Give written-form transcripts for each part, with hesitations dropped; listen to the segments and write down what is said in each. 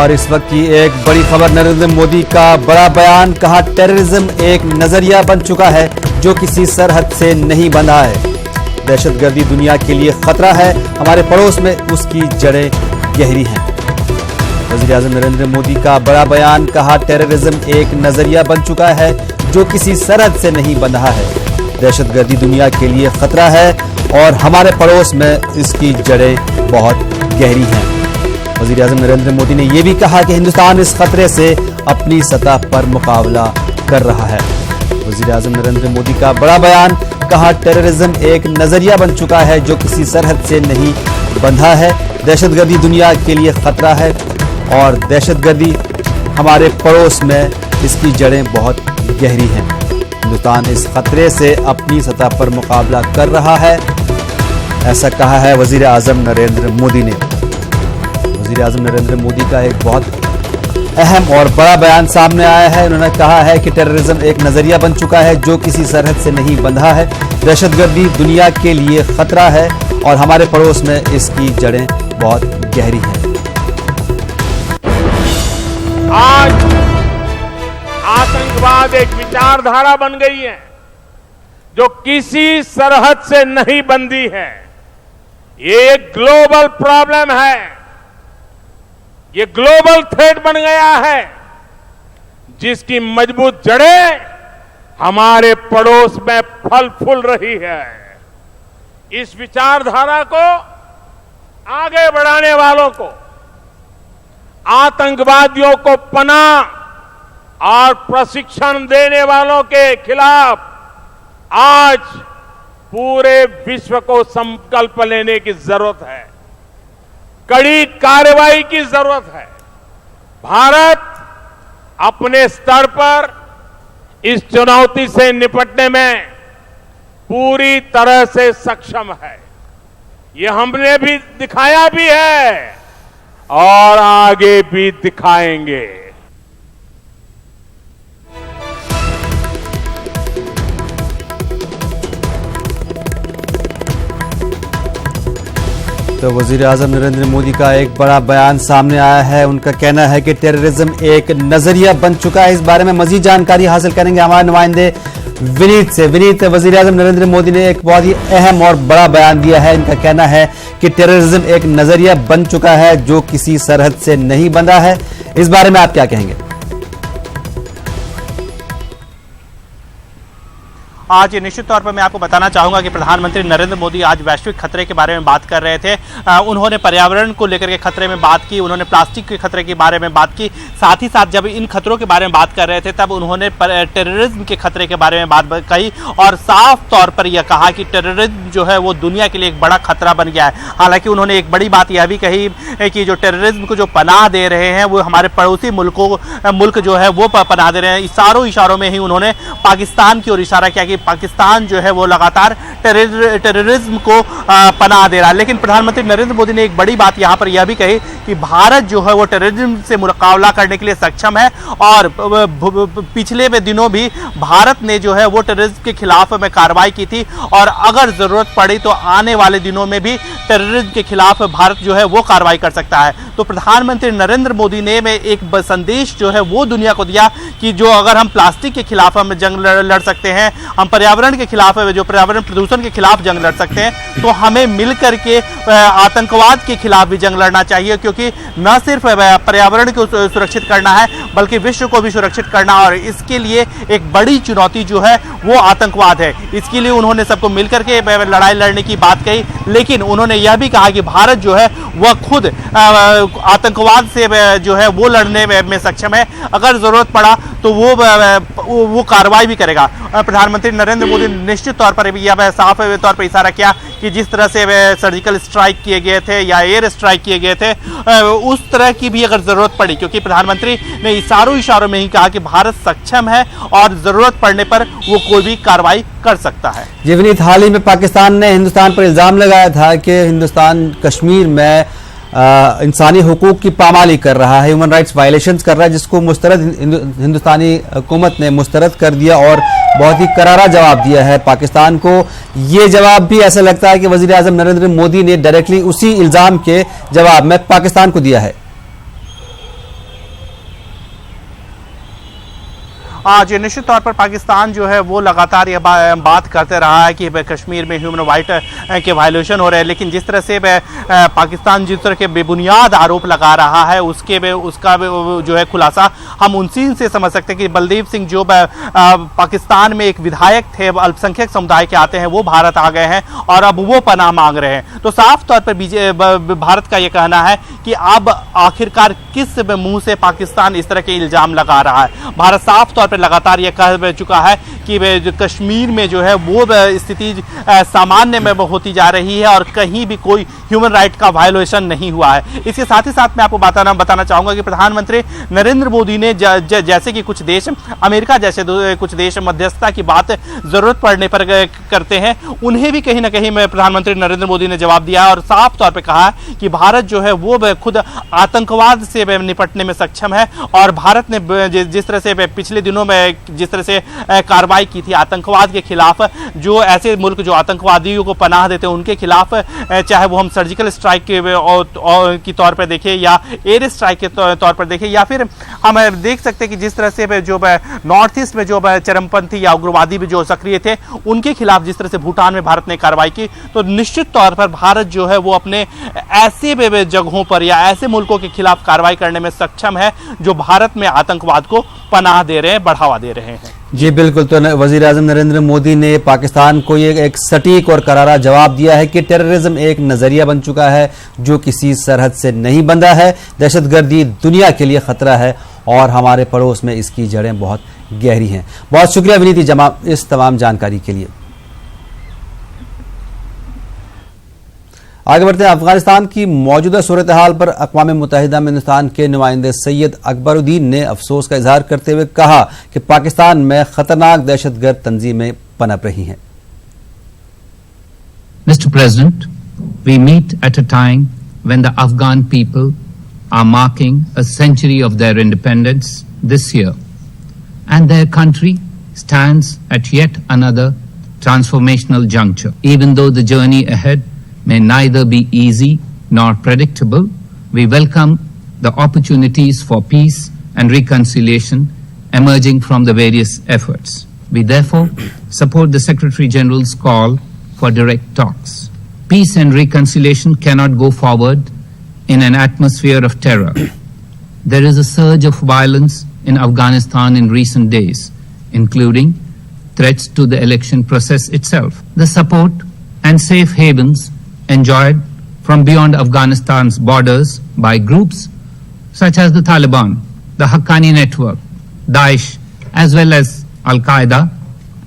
और इस वक्त की एक बड़ी खबर, नरेंद्र मोदी का बड़ा बयान, कहा टेररिज्म एक नजरिया बन चुका है जो किसी सरहद से नहीं बंधा है। दहशतगर्दी दुनिया के लिए खतरा है, हमारे पड़ोस में उसकी जड़ें गहरी हैं। वज़ीर-ए-आज़म नरेंद्र मोदी का बड़ा बयान, कहा टेररिज्म एक नजरिया बन चुका है जो किसी सरहद से नहीं बंधा है। दहशतगर्दी दुनिया के लिए खतरा है और हमारे पड़ोस में इसकी जड़ें बहुत गहरी हैं। वज़ीर-ए-आज़म नरेंद्र मोदी ने यह भी कहा कि हिंदुस्तान इस खतरे से अपनी सतह पर मुकाबला कर रहा है। वज़ीर-ए-आज़म नरेंद्र मोदी का बड़ा बयान, कहा टेररिज्म एक नजरिया बन चुका है जो किसी सरहद से नहीं बंधा है। दहशतगर्दी दुनिया के लिए खतरा है और दहशतगर्दी हमारे पड़ोस में इसकी जड़ें बहुत गहरी हैं। हिंदुस्तान इस खतरे से अपनी सतह पर मुकाबला कर रहा है, ऐसा कहा है वज़ीर-ए-आज़म नरेंद्र मोदी ने। वज़ीर-ए-आज़म नरेंद्र मोदी का एक बहुत अहम और बड़ा बयान सामने आया है। उन्होंने कहा है कि टेररिज्म एक नजरिया बन चुका है जो किसी सरहद से नहीं बंधा है। दहशतगर्दी दुनिया के लिए खतरा है और हमारे पड़ोस में इसकी जड़ें बहुत गहरी हैं। आज आतंकवाद एक विचारधारा बन गई है जो किसी सरहद से नहीं बंधी है। ये एक ग्लोबल प्रॉब्लम है, ये ग्लोबल थ्रेट बन गया है जिसकी मजबूत जड़ें हमारे पड़ोस में फल फूल रही है। इस विचारधारा को आगे बढ़ाने वालों को, आतंकवादियों को पनाह और प्रशिक्षण देने वालों के खिलाफ आज पूरे विश्व को संकल्प लेने की जरूरत है, कड़ी कार्रवाई की जरूरत है। भारत अपने स्तर पर इस चुनौती से निपटने में पूरी तरह से सक्षम है। ये हमने भी दिखाया भी है और आगे भी दिखाएंगे। तो वज़ीर-ए-आज़म नरेंद्र मोदी का एक बड़ा बयान सामने आया है। उनका कहना है कि टेररिज्म एक नजरिया बन चुका है। इस बारे में मजीद जानकारी हासिल करेंगे हमारे नुमाइंदे विनीत से। विनीत, वज़ीर-ए-आज़म नरेंद्र मोदी ने एक बहुत ही अहम और बड़ा बयान दिया है। इनका कहना है कि टेररिज्म एक नजरिया बन चुका है जो किसी सरहद से नहीं बंधा है। इस बारे में आप क्या कहेंगे? आज निश्चित तौर पर मैं आपको बताना चाहूंगा कि प्रधानमंत्री नरेंद्र मोदी आज वैश्विक खतरे के बारे में बात कर रहे थे। उन्होंने पर्यावरण को लेकर के खतरे में बात की, उन्होंने प्लास्टिक के खतरे के बारे में बात की। साथ ही साथ जब इन खतरों के बारे में बात कर रहे थे तब उन्होंने टेररिज्म के खतरे के बारे में बात कही और साफ तौर पर यह कहा कि टेररिज्म जो है वो दुनिया के लिए एक बड़ा खतरा बन गया है। हालांकि उन्होंने एक बड़ी बात यह भी कही कि जो टेररिज्म को जो पनाह दे रहे हैं वो हमारे पड़ोसी मुल्क जो है वो पनाह दे रहे हैं। इशारों में ही उन्होंने पाकिस्तान की ओर इशारा किया कि पाकिस्तान जो है वो लगातार टेररिज्म को पनाह दे रहा है। लेकिन प्रधानमंत्री नरेंद्र मोदी ने एक बड़ी बात यहां पर यह भी कही कि भारत जो है वो टेररिज्म से मुकाबला करने के लिए सक्षम है और पिछले दिनों भी भारत ने जो है वो टेररिज्म के खिलाफ में कार्रवाई की थी और अगर जरूरत पड़ी तो आने वाले दिनों में भी टेररिज्म के खिलाफ भारत जो है वो कार्रवाई कर सकता है। तो प्रधानमंत्री नरेंद्र मोदी ने एक संदेश जो है वो दुनिया को दिया कि जो अगर हम प्लास्टिक के खिलाफ हम जंग लड़ सकते हैं, हम पर्यावरण के खिलाफ, जो पर्यावरण प्रदूषण के खिलाफ जंग लड़ सकते हैं, तो हमें मिलकर के आतंकवाद के खिलाफ भी जंग लड़ना चाहिए। क्योंकि न सिर्फ पर्यावरण को सुरक्षित करना है बल्कि विश्व को भी सुरक्षित करना, और इसके लिए एक बड़ी चुनौती जो है वो आतंकवाद है। इसके लिए उन्होंने सबको मिलकर के लड़ाई लड़ने की बात कही। लेकिन उन्होंने यह भी कहा कि भारत जो है वह खुद आतंकवाद से जो है वो लड़ने में सक्षम है, अगर जरूरत पड़ा तो वो कार्रवाई भी करेगा। प्रधानमंत्री नरेंद्र मोदी ने निश्चित तौर पर यह साफ तौर पर इशारा किया कि जिस तरह से सर्जिकल स्ट्राइक किए गए थे या एयर स्ट्राइक किए गए थे उस तरह की भी अगर जरूरत पड़ी, क्योंकि प्रधानमंत्री ने इशारों में ही कहा कि भारत सक्षम है और जरूरत पड़ने पर वो कोई भी कार्रवाई कर सकता है। जी विनीत, हाल ही में पाकिस्तान ने हिंदुस्तान पर इल्जाम लगाया था कि हिंदुस्तान कश्मीर में इंसानी हुकूक की पामाली कर रहा है, ह्यूमन राइट्स वायलेशंस कर रहा है, जिसको मुस्तरद हिंदुस्तानी हुकूमत ने मुस्तरद कर दिया और बहुत ही करारा जवाब दिया है पाकिस्तान को। ये जवाब भी ऐसा लगता है कि वज़ीर-ए-आज़म नरेंद्र मोदी ने डायरेक्टली उसी इल्जाम के जवाब में पाकिस्तान को दिया है। जो निश्चित तौर पर पाकिस्तान जो है वो लगातार ये बात करते रहा है कि कश्मीर में ह्यूमन राइट के वायलेशन हो रहे हैं, लेकिन जिस तरह से पाकिस्तान जिस तरह के बेबुनियाद आरोप लगा रहा है उसका जो है खुलासा हम उनसे से समझ सकते हैं कि बलदेव सिंह जो पाकिस्तान में एक विधायक थे, अल्पसंख्यक समुदाय के आते हैं, वो भारत आ गए हैं और अब वो पनाह मांग रहे हैं। तो साफ तौर पर भारत का ये कहना है कि अब आखिरकार किस मुंह से पाकिस्तान इस तरह के इल्जाम लगा रहा है। भारत साफ तौर पर लगातार ये कह चुका है कि कश्मीर में जो है वो स्थिति सामान्य में होती जा रही है और कहीं भी कोई ह्यूमन राइट का वायलेशन नहीं हुआ है। इसके साथ ही साथ मैं आपको बताना चाहूंगा कि प्रधानमंत्री नरेंद्र मोदी ने जैसे कि कुछ देश, अमेरिका जैसे कुछ देश मध्यस्थता की बात जरूरत पड़ने पर करते हैं, उन्हें भी कहीं ना कहीं प्रधानमंत्री नरेंद्र मोदी ने जवाब दिया और साफ तौर पर कहा कि भारत जो है वो खुद आतंकवाद से निपटने में सक्षम है और भारत ने जिस तरह से पिछले दिनों में जिस तरह से कार्रवाई की थी आतंकवाद के खिलाफ, जो ऐसे मुल्क जो आतंकवादियों को पनाह देते हैं उनके खिलाफ, चाहे वो हम सर्जिकल स्ट्राइक के तौर पर देखें या एयर स्ट्राइक के तौर पर देखें, या फिर हम देख सकते हैं कि जिस तरह से जो नॉर्थ ईस्ट में जो चरमपंथी या उग्रवादी भी जो सक्रिय थे उनके खिलाफ जिस तरह से भूटान में भारत ने कार्रवाई की, तो निश्चित तौर पर भारत जो है वो अपने ऐसे जगहों पर या ऐसे मुल्कों के खिलाफ कार्रवाई करने में सक्षम है जो भारत में आतंकवाद को पनाह दे रहे हैं, बढ़ावा दे रहे हैं। जी बिल्कुल, तो वजीर आजम नरेंद्र मोदी ने पाकिस्तान को ये एक सटीक और करारा जवाब दिया है कि टेररिज्म एक नजरिया बन चुका है जो किसी सरहद से नहीं बंधा है। दहशतगर्दी दुनिया के लिए खतरा है और हमारे पड़ोस में इसकी जड़ें बहुत गहरी हैं। बहुत शुक्रिया विनीति जमा इस तमाम जानकारी के लिए। आगे बढ़ते हैं। अफगानिस्तान की मौजूदा सूरत हाल पर अक़वाम मुत्तहिदा में हिंदुस्तान के नुमाइंदे सैयद अकबरुद्दीन ने अफसोस का इजहार करते हुए कहा कि पाकिस्तान में खतरनाक दहशतगर्द तंजीमें पनप रही हैं। Mr. President, we meet at a time when the Afghan people are marking a century of their independence this year, and their country stands at yet another transformational juncture. Even though the journey ahead may neither be easy nor predictable, we welcome the opportunities for peace and reconciliation emerging from the various efforts. We therefore support the Secretary General's call for direct talks. Peace and reconciliation cannot go forward in an atmosphere of terror. There is a surge of violence in Afghanistan in recent days, including threats to the election process itself. The support and safe havens enjoyed from beyond Afghanistan's borders by groups such as the Taliban, the Haqqani Network, Daesh, as well as Al-Qaeda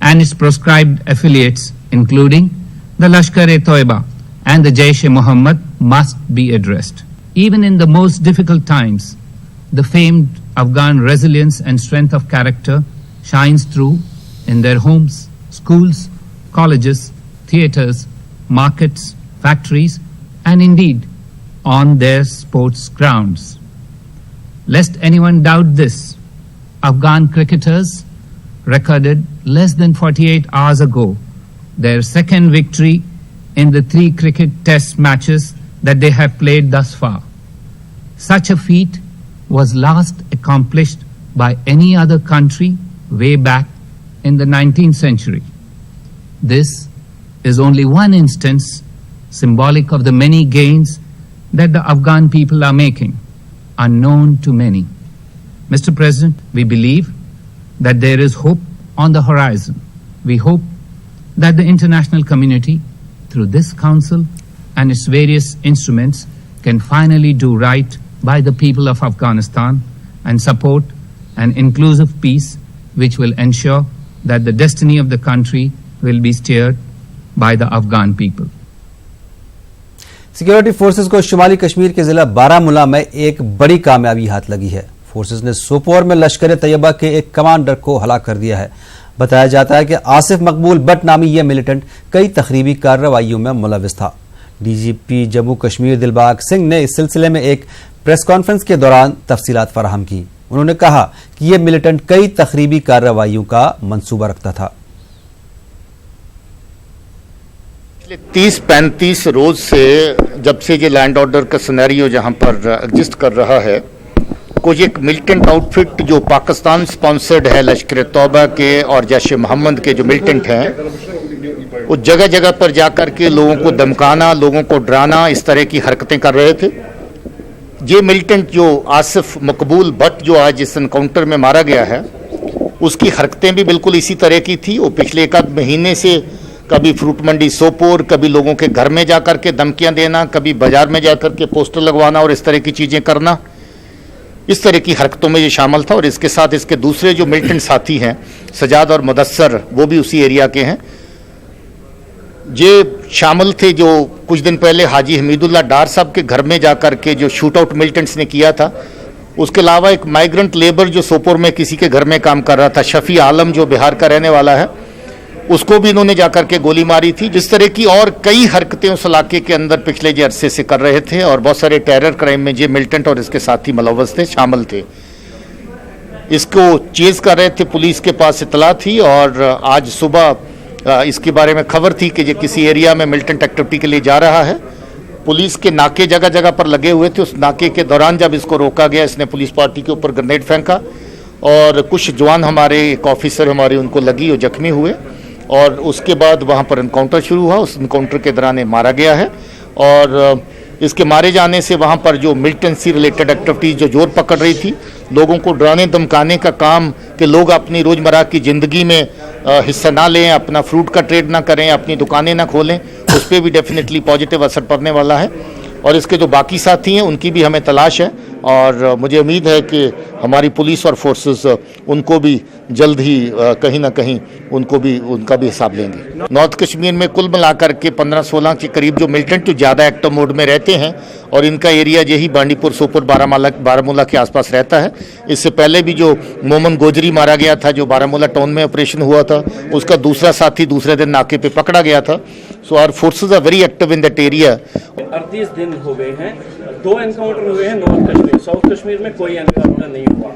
and its proscribed affiliates, including the Lashkar-e-Toiba and the Jaish-e-Mohammed, must be addressed. Even in the most difficult times, the famed Afghan resilience and strength of character shines through in their homes, schools, colleges, theaters, markets, factories, and indeed on their sports grounds. Lest anyone doubt this, Afghan cricketers recorded less than 48 hours ago their second victory in the 3 cricket test matches that they have played thus far. Such a feat was last accomplished by any other country way back in the 19th century. This is only one instance symbolic of the many gains that the Afghan people are making, unknown to many. Mr. President, we believe that there is hope on the horizon. We hope that the international community, through this council and its various instruments, can finally do right by the people of Afghanistan and support an inclusive peace which will ensure that the destiny of the country will be steered by the Afghan people. Security forces को शुमाली कश्मीर के जिला बारामूला में एक बड़ी कामयाबी हाथ लगी है। फोर्सेस ने सोपोर में लश्कर तैयबा के एक कमांडर को हलाक कर दिया है। बताया जाता है कि आसिफ मकबूल बट नामी यह मिलिटेंट कई तखरीबी कार्रवाइयों में मुलविस था। डीजीपी जम्मू कश्मीर दिलबाग सिंह ने इस सिलसिले में एक प्रेस कॉन्फ्रेंस के दौरान तफसीलात फराहम की। उन्होंने कहा कि यह मिलिटेंट कई तखरीबी कार्रवाइयों का मंसूबा रखता था। 30-35 रोज से जब से ये लैंड ऑर्डर का सिनेरियो जहां पर एग्जिस्ट कर रहा है, कुछ एक मिलिटेंट आउटफिट जो पाकिस्तान स्पॉन्सर्ड है, लश्कर तौबा के और जैश मोहम्मद के जो मिलिटेंट हैं, वो जगह जगह पर जाकर के लोगों को धमकाना, लोगों को डराना, इस तरह की हरकतें कर रहे थे। ये मिलिटेंट जो आसिफ मकबूल भट्ट जो आज इस एनकाउंटर में मारा गया है, उसकी हरकतें भी बिल्कुल इसी तरह की थी। वो पिछले एक आध महीने से कभी फ्रूट मंडी सोपोर, कभी लोगों के घर में जाकर के धमकियां देना, कभी बाजार में जाकर के पोस्टर लगवाना और इस तरह की चीज़ें करना, इस तरह की हरकतों में ये शामिल था। और इसके साथ इसके दूसरे जो मिलिटेंट साथी हैं, सजाद और मुदस्सर, वो भी उसी एरिया के हैं, ये शामिल थे। जो कुछ दिन पहले हाजी हमीदुल्लाह डार साहब के घर में जाकर के जो शूट आउट मिलिटेंट्स ने किया था, उसके अलावा एक माइग्रेंट लेबर जो सोपोर में किसी के घर में काम कर रहा था, शफी आलम, जो बिहार का रहने वाला है, उसको भी इन्होंने जाकर के गोली मारी थी। जिस तरह की और कई हरकतें उस इलाके के अंदर पिछले जे अरसे से कर रहे थे और बहुत सारे टेरर क्राइम में ये मिलिटेंट और इसके साथी मुलव्वस थे, शामिल थे। इसको चेज कर रहे थे, पुलिस के पास इतला थी और आज सुबह इसके बारे में खबर थी कि ये किसी एरिया में मिलिटेंट एक्टिविटी के लिए जा रहा है। पुलिस के नाके जगह जगह पर लगे हुए थे। उस नाके के दौरान जब इसको रोका गया, इसने पुलिस पार्टी के ऊपर ग्रेनेड फेंका और कुछ जवान हमारे, एक ऑफिसर हमारे, उनको लगी और जख्मी हुए और उसके बाद वहाँ पर एनकाउंटर शुरू हुआ। उस एनकाउंटर के दौरान मारा गया है और इसके मारे जाने से वहाँ पर जो मिलिटेंसी रिलेटेड एक्टिविटीज़ जो जोर पकड़ रही थी, लोगों को डराने धमकाने का काम कि लोग अपनी रोज़मर्रा की ज़िंदगी में हिस्सा ना लें, अपना फ्रूट का ट्रेड ना करें, अपनी दुकानें ना खोलें, उस पर भी डेफिनेटली पॉजिटिव असर पड़ने वाला है। और इसके जो बाकी साथी हैं, उनकी भी हमें तलाश है और मुझे उम्मीद है कि हमारी पुलिस और फोर्सेस उनको भी जल्द ही कहीं ना कहीं उनका भी हिसाब लेंगे। नॉर्थ कश्मीर में कुल मिलाकर के 15-16 के करीब जो मिलिटेंट जो ज़्यादा एक्टिव मोड में रहते हैं और इनका एरिया यही बांडीपुर, सोपुर, बारामूला के आसपास रहता है। इससे पहले भी जो मोमन गोजरी मारा गया था, जो बारामूला टाउन में ऑपरेशन हुआ था, उसका दूसरा साथी दूसरे दिन नाके पे पकड़ा गया था। So our forces are very active in that area. 38 दिन हो गए हैं, 2 एनकाउंटर हुए हैं नॉर्थ कश्मीर, साउथ कश्मीर में कोई एनकाउंटर नहीं हुआ।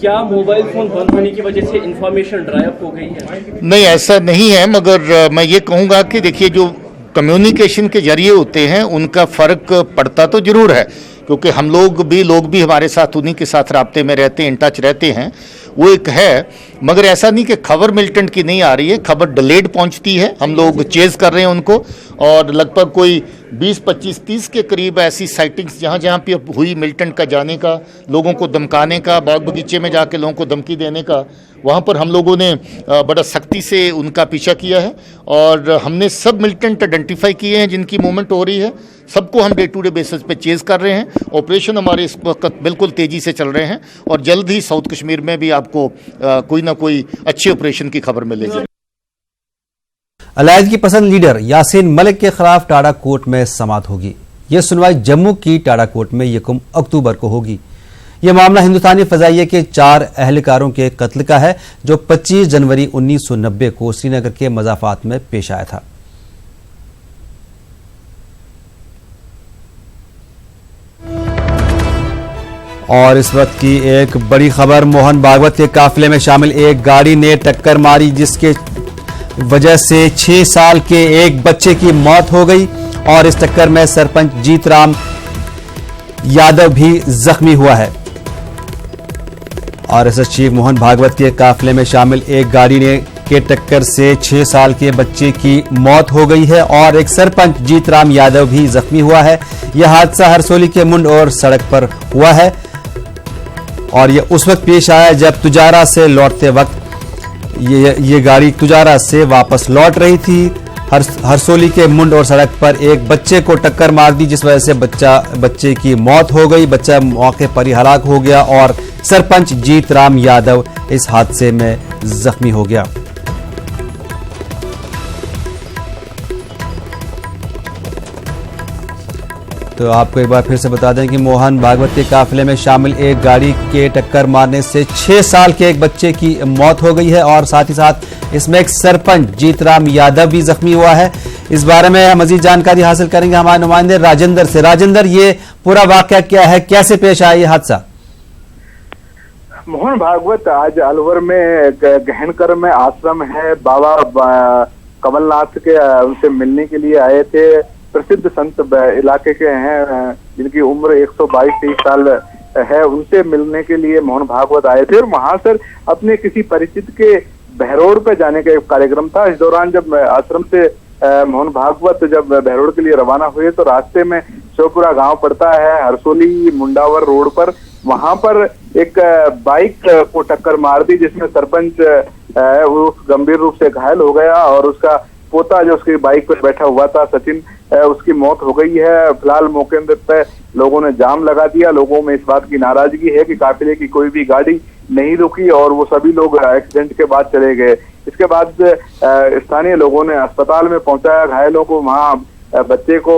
क्या मोबाइल फोन बंद होने की वजह से इंफॉर्मेशन ड्राइव हो गई है? नहीं, ऐसा नहीं है, मगर मैं ये कहूँगा कि देखिए, जो कम्युनिकेशन के जरिए होते हैं उनका फ़र्क पड़ता तो ज़रूर है, क्योंकि हम लोग भी हमारे साथ उन्हीं के साथ राब्ते में रहते हैं, इन टच रहते हैं, वो एक है। मगर ऐसा नहीं कि खबर मिलिटेंट की नहीं आ रही है, खबर डिलेड पहुंचती है। हम लोग चेज कर रहे हैं उनको और लगभग कोई 20, 25, 30 के करीब ऐसी साइटिंग्स जहाँ पे हुई मिलिटेंट का जाने का, लोगों को धमकाने का, बाग बगीचे में जाके लोगों को धमकी देने का, वहाँ पर हम लोगों ने बड़ा सख्ती से उनका पीछा किया है और हमने सब मिलिटेंट आइडेंटिफाई किए हैं जिनकी मूवमेंट हो रही है। सबको हम डे टू डे बेसिस पे चेज कर रहे हैं। ऑपरेशन हमारे इस वक्त बिल्कुल तेज़ी से चल रहे हैं और जल्द ही साउथ कश्मीर में भी आपको कोई ना कोई अच्छे ऑपरेशन की खबर मिलेगी। अलायद की पसंद लीडर यासीन मलिक के खिलाफ टाडा कोर्ट में समाअत होगी। यह सुनवाई जम्मू की टाडा कोर्ट में 1 अक्टूबर को होगी। यह मामला हिंदुस्तानी फजाइया के 4 अहलकारों के कत्ल का है, जो 25 जनवरी 1990 को श्रीनगर के मजाफात में पेश आया था। और इस वक्त की एक बड़ी खबर, मोहन भागवत के काफिले में शामिल एक गाड़ी ने टक्कर मारी, जिसके वजह से 6 साल के एक बच्चे की मौत हो गई और इस टक्कर में सरपंच जीतराम यादव भी जख्मी हुआ है। आरएसएस चीफ मोहन भागवत के काफिले में शामिल एक गाड़ी के टक्कर से 6 साल के बच्चे की मौत हो गई है और एक सरपंच जीतराम यादव भी जख्मी हुआ है। यह हादसा हरसोली के मुंड और सड़क पर हुआ है और यह उस वक्त पेश आया जब तुजारा से लौटते वक्त ये गाड़ी तुजारा से वापस लौट रही थी। हरसोली के मुंड और सड़क पर एक बच्चे को टक्कर मार दी, जिस वजह से बच्चे की मौत हो गई। बच्चा मौके पर ही हलाक हो गया और सरपंच जीतराम यादव इस हादसे में जख्मी हो गया। तो आपको एक बार फिर से बता दें कि मोहन भागवत के काफिले में शामिल एक गाड़ी के टक्कर मारने से 6 साल के एक बच्चे की मौत हो गई है और साथ ही साथ इसमें एक सरपंच जीतराम यादव भी जख्मी हुआ है। इस बारे में मजीद जानकारी हासिल करेंगे हमारे नुमाइंदे राजेंद्र से। राजेंद्र, ये पूरा वाकया क्या है, कैसे पेश आया ये हादसा? मोहन भागवत आज अलवर में गहनकर में आश्रम है, बाबा कमलनाथ के उनसे मिलने के लिए आए थे। प्रसिद्ध संत इलाके के हैं जिनकी उम्र 122-23 साल है उनसे मिलने के लिए मोहन भागवत आए थे और वहां सर अपने किसी परिचित के बहरोड पे जाने का एक कार्यक्रम था। इस दौरान जब आश्रम से मोहन भागवत जब बहरोड के लिए रवाना हुए तो रास्ते में शिवपुरा गांव पड़ता है, हरसोली मुंडावर रोड पर, वहां पर एक बाइक को टक्कर मार दी जिसमें सरपंच वो गंभीर रूप से घायल हो गया और उसका पोता जो उसकी बाइक पर बैठा हुआ था सचिन, उसकी मौत हो गई है। फिलहाल मौके पे लोगों ने जाम लगा दिया। लोगों में इस बात की नाराजगी है कि काफिले की कोई भी गाड़ी नहीं रुकी और वो सभी लोग एक्सीडेंट के बाद चले गए। इसके बाद स्थानीय लोगों ने अस्पताल में पहुंचाया घायलों को, वहां बच्चे को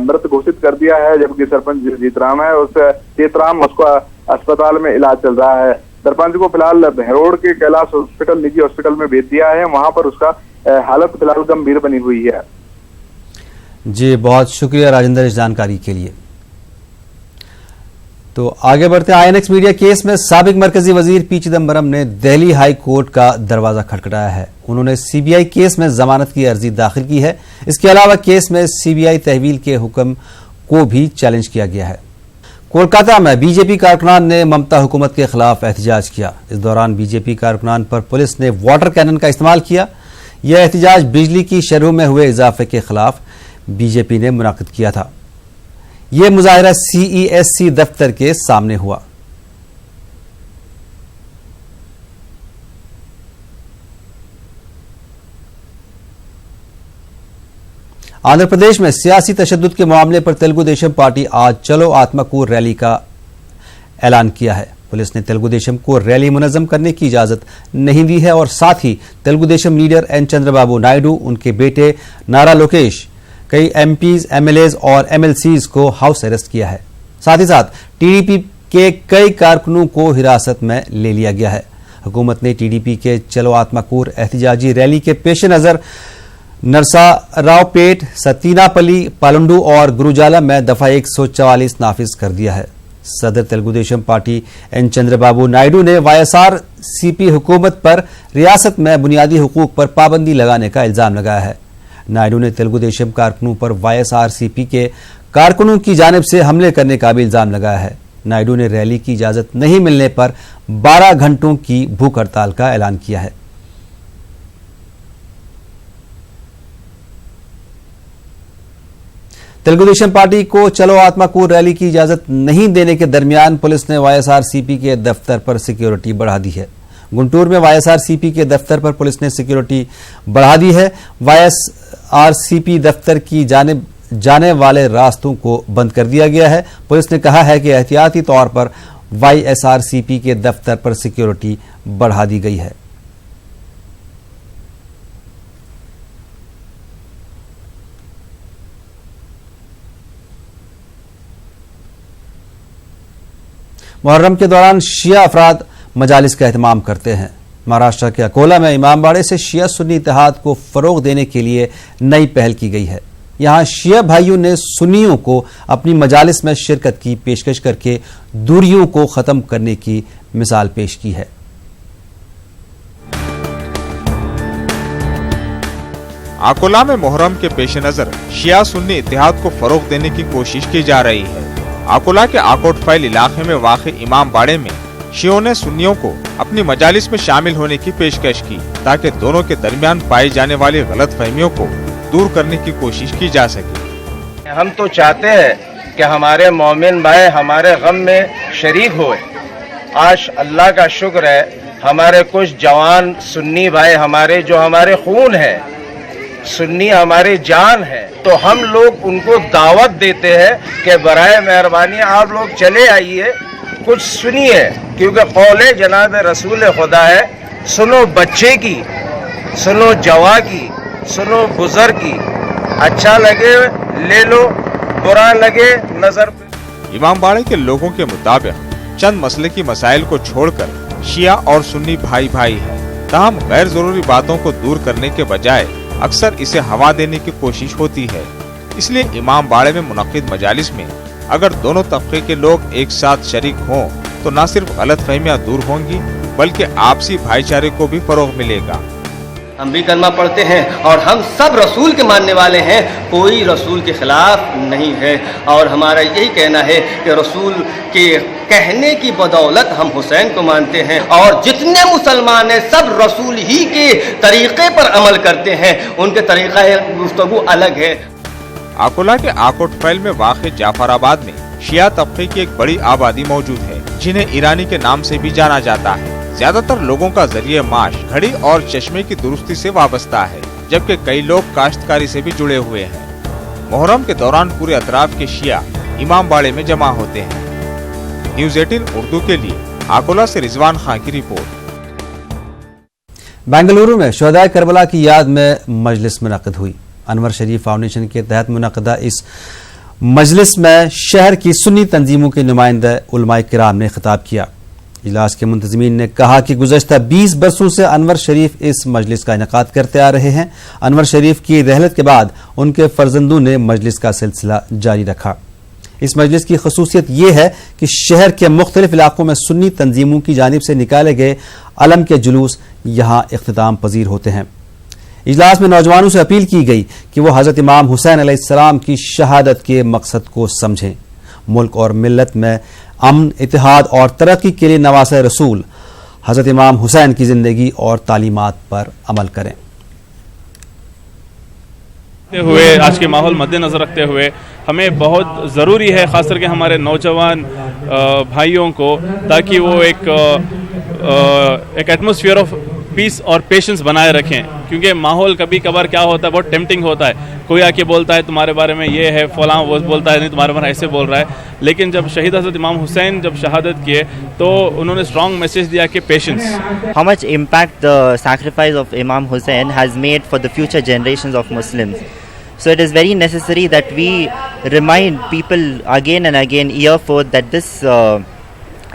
मृत घोषित कर दिया है, जबकि सरपंच जीतराम है उसका अस्पताल में इलाज चल रहा है। सरपंच को फिलहाल बहरोड के कैलाश हॉस्पिटल, निजी हॉस्पिटल में भेज दिया है, वहां पर उसका हालत फिलहाल गंभीर बनी हुई है। जी बहुत शुक्रिया राजेंद्र इस जानकारी के लिए। तो आगे बढ़ते हैं। आईएनएक्स मीडिया केस में साबिक मरकजी वजीर पी चिदम्बरम ने दिल्ली हाई कोर्ट का दरवाजा खटखटाया है। उन्होंने सीबीआई केस में जमानत की अर्जी दाखिल की है। इसके अलावा केस में सीबीआई तहवील के हुक्म को भी चैलेंज किया गया है। कोलकाता में बीजेपी कारकुनान ने ममता हुकूमत के खिलाफ एहतजाज किया। इस दौरान बीजेपी कारकुनान पर पुलिस ने वाटर कैनन का इस्तेमाल किया। यह एहतजाज बिजली की शरहों में हुए इजाफे के खिलाफ बीजेपी ने मुनाकिद किया था। यह मुजाहिरा सीईएससी दफ्तर के सामने हुआ। आंध्र प्रदेश में सियासी तशद्दुद के मामले पर तेलुगु देशम पार्टी आज चलो आत्माकूर रैली का ऐलान किया है। पुलिस ने तेलुगु देशम को रैली मुनज़्ज़म करने की इजाजत नहीं दी है और साथ ही तेलुगु देशम लीडर एन चंद्रबाबू नायडू, उनके बेटे नारा लोकेश, कई एमपीज, एमएलएज और एमएलसीज को हाउस अरेस्ट किया है। साथ ही साथ टीडीपी के कई कारकुनों को हिरासत में ले लिया गया है। हुकूमत ने टीडीपी के चलो आत्माकूर एहतजाजी रैली के पेश नजर नरसारावपेट, सतीनापल्ली, पालंडू और गुरुजाला में दफा 144 नाफिज कर दिया है। सदर तेलुगु देशम पार्टी एन चंद्रबाबू नायडू ने वाईएसआरसीपी हुकूमत पर रियासत में बुनियादी हुकूक पर पाबंदी लगाने का इल्जाम लगाया है। नायडू ने तेलुगु देशम कारकुनों पर वाईएसआरसीपी के कारकुनों की जानिब से हमले करने का भी इल्जाम लगाया है। नायडू ने रैली की इजाजत नहीं मिलने पर 12 घंटों की भूख हड़ताल का ऐलान किया है। तेलुगु देशम पार्टी को चलो आत्माकूर रैली की इजाजत नहीं देने के दरमियान पुलिस ने वाईएसआरसीपी के दफ्तर पर सिक्योरिटी बढ़ा दी है। गुंटूर में वाईएसआरसीपी के दफ्तर पर पुलिस ने सिक्योरिटी बढ़ा दी है। वाईएसआरसीपी दफ्तर की जानिब जाने वाले रास्तों को बंद कर दिया गया है। पुलिस ने कहा है कि एहतियाती तौर पर वाईएसआरसीपी के दफ्तर पर सिक्योरिटी बढ़ा दी गई है। मुहर्रम के दौरान शिया अफराद मजालिस का एहतमाम करते हैं। महाराष्ट्र के अकोला में इमामबाड़े से शिया सुन्नी इत्तेहाद को फरोग देने के लिए नई पहल की गई है। यहां शिया भाइयों ने सुन्नियों को अपनी मजालिस में शिरकत की पेशकश करके दूरियों को खत्म करने की मिसाल पेश की है। अकोला में मुहर्रम के पेश नजर शिया सुन्नी इत्तेहाद को फरोग देने की कोशिश की जा रही है। अकोला के आकोट फैल इलाके में वाक़ इमाम बाड़े में शियों ने सुन्नियों को अपनी मजालिस में शामिल होने की पेशकश की ताकि दोनों के दरमियान पाई जाने वाली गलत फहमियों को दूर करने की कोशिश की जा सके। हम तो चाहते हैं कि हमारे मोमिन भाई हमारे गम में शरीक होए। आज अल्लाह का शुक्र है हमारे कुछ जवान सुन्नी भाई हमारे जो हमारे खून है, सुन्नी हमारी जान है, तो हम लोग उनको दावत देते हैं कि बराए मेहरबानी आप लोग चले आइए, कुछ सुनिए, क्योंकि कौले जनाब रसूल खुदा है, सुनो बच्चे की, सुनो जवा की, सुनो बुजुर्ग की, अच्छा लगे ले लो, बुरा लगे नजर। इमामबाड़े के लोगों के मुताबिक चंद मसले की मसाइल को छोड़कर शिया और सुन्नी भाई भाई है। ताहम गैर जरूरी बातों को दूर करने के बजाय अक्सर इसे हवा देने की कोशिश होती है। इसलिए इमामबाड़े में मुनक्किद मजालिस में अगर दोनों तबके के लोग एक साथ शरीक हों तो न सिर्फ गलत फहमियाँ दूर होंगी बल्कि आपसी भाईचारे को भी फरोग मिलेगा। हम भी कलमा पढ़ते हैं और हम सब रसूल के मानने वाले हैं, कोई रसूल के खिलाफ नहीं है और हमारा यही कहना है कि रसूल के कहने की बदौलत हम हुसैन को मानते हैं, और जितने मुसलमान हैं सब रसूल ही के तरीके पर अमल करते हैं, उनके तरीका गुफ्तगू अलग है। अकोला के आकोटफैल में वाक़ जाफराबाद में शिया तबके की एक बड़ी आबादी मौजूद है, जिन्हें ईरानी के नाम से भी जाना जाता है। ज्यादातर लोगों का जरिए माश घड़ी और चश्मे की दुरुस्ती से वाबस्ता है, जबकि कई लोग काश्तकारी से भी जुड़े हुए हैं। मुहर्रम के दौरान पूरे अतराफ के शिया इमाम बाड़े में जमा होते हैं। न्यूज़ 18 उर्दू के लिए अकोला से रिजवान खान की रिपोर्ट। बेंगलुरु में शहदाए करबला की याद में मजलिस मुनक़िद हुई। अनवर शरीफ फाउंडेशन के तहत मुनक़दा इस मजलिस में शहर की सुन्नी तंजीमों के नुमाइंदे उलमाए किराम ने खिताब किया। इजलास के मुंतज़मीन ने कहा कि गुज़श्ता 20 बरसों से अनवर शरीफ इस मजलिस का इनेकाद करते आ रहे हैं। अनवर शरीफ की रहलत के बाद उनके फर्जंदों ने मजलिस का सिलसिला जारी रखा। इस मजलिस की खसूसियत यह है कि शहर के मुख्तलिफ इलाकों में सुन्नी तंजीमों की जानिब से निकाले गए अलम के जुलूस यहाँ इख्तिताम पजीर होते हैं। इजलास में नौजवानों से अपील की गई कि वो हज़रत इमाम हुसैन अलैहिस्सलाम की शहादत के मकसद को समझें। मुल्क और मिल्लत में अमन, इत्तेहाद और तरक्की के लिए नवासे रसूल हज़रत इमाम हुसैन की ज़िंदगी और तालीमात पर अमल करें। हुए आज के माहौल मद्देनज़र रखते हुए हमें बहुत ज़रूरी है, ख़ास करके हमारे नौजवान भाइयों को, ताकि वो एक एटमॉस्फेयर ऑफ पीस और पेशेंस बनाए रखें। क्योंकि माहौल कभी कभार क्या होता है, बहुत टेम्पटिंग होता है। कोई आके बोलता है तुम्हारे बारे में ये है, फलां वो बोलता है नहीं तुम्हारे बारे में ऐसे बोल रहा है। लेकिन जब शहीद हज़रत इमाम हुसैन जब शहादत किए तो उन्होंने स्ट्रॉन्ग मैसेज दिया कि patience. How much impact the sacrifice of Imam Hussein has made for the future generations of Muslims. So it is very necessary that we remind people again and again, year forth, that this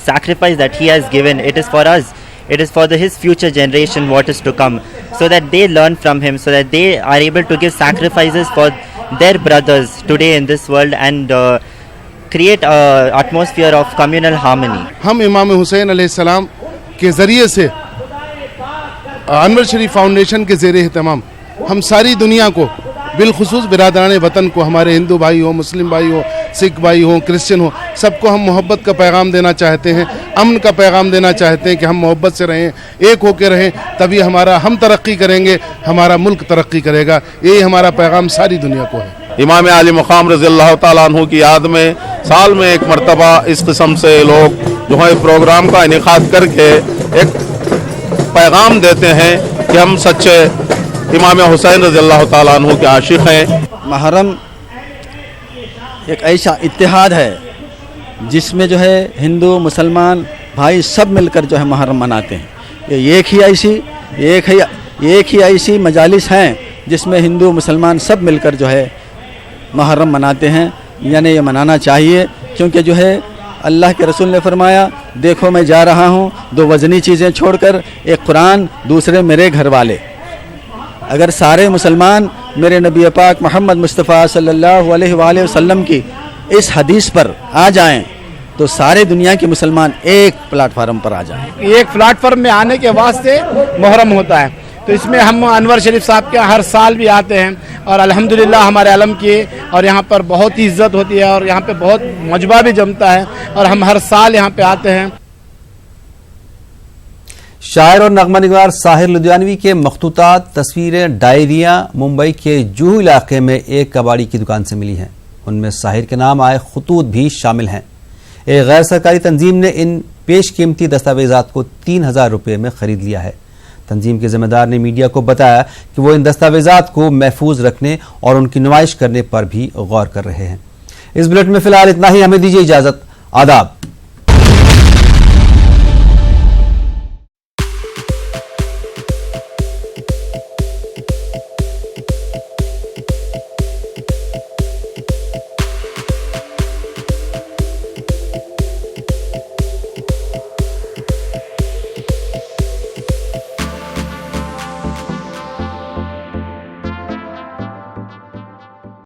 sacrifice that he has given, it is for us. It is for his future generation, what is to come, so that they learn from him, so that they are able to give sacrifices for their brothers today in this world and create an atmosphere of communal harmony. हम इमाम हुसैन अलैहिस्सलाम के ज़रिए से अनवर शरीफ foundation के ज़ेरे एहतमाम हम सारी दुनिया को, बिलखुसूस बिरादरान वतन को, हमारे हिंदू भाई हो, मुस्लिम भाई हो, सिख भाई हो, क्रिश्चियन हो, सबको हम मोहब्बत का पैगाम देना चाहते हैं, अमन का पैगाम देना चाहते हैं कि हम मोहब्बत से रहें, एक होकर रहें, तभी हम तरक्की करेंगे, हमारा मुल्क तरक्की करेगा। यही हमारा पैगाम सारी दुनिया को है। इमाम आली मकाम रज़ियल्लाहु ताला अन्हु की याद में साल में एक मरतबा इस किस्म से लोग जो है प्रोग्राम का इनेकाद करके एक पैगाम देते हैं कि हम सच्चे इमाम हुसैन रज़ियल्लाहु ताला अन्हु के आशिक हैं। मुहर्रम एक ऐसा इत्तेहाद है जिसमें जो है हिंदू मुसलमान भाई सब मिलकर जो है मुहर्रम मनाते हैं। ये एक ही ऐसी मजालिस हैं जिसमें हिंदू मुसलमान सब मिलकर जो है मुहर्रम मनाते हैं। यानी ये मनाना चाहिए, क्योंकि जो है अल्लाह के रसूल ने फरमाया, देखो मैं जा रहा हूँ दो वज़नी चीज़ें छोड़कर, एक कुरान, दूसरे मेरे घर वाले। अगर सारे मुसलमान मेरे नबी पाक मोहम्मद मुस्तफ़ा सल्लल्लाहु अलैहि वसल्लम की इस हदीस पर आ जाएं तो सारे दुनिया के मुसलमान एक प्लेटफार्म पर आ जाएं। एक प्लेटफार्म में आने के वास्ते मुहर्रम होता है, तो इसमें हम अनवर शरीफ साहब के हर साल भी आते हैं और अल्हम्दुलिल्लाह हमारे आलम की, और यहाँ पर बहुत ही इज्जत होती है और यहाँ पे बहुत मजबा भी जमता है और हम हर साल यहाँ पे आते हैं। शायर और नगमा निगार साहिर लुधियानवी के मखतूतात, तस्वीरें, डायरियां मुंबई के जूहू इलाके में एक कबाड़ी की दुकान से मिली हैं। उनमें साहिर के नाम आए खतूत भी शामिल हैं। एक गैर सरकारी तंजीम ने इन पेशकीमती दस्तावेजात को 3000 रुपये में खरीद लिया है। तंजीम के जिम्मेदार ने मीडिया को बताया कि वो इन दस्तावेजात को महफूज रखने और उनकी नुमाइश करने पर भी गौर कर रहे हैं। इस बुलेटिन में फिलहाल इतना ही। हमें दीजिए इजाजत। आदाब।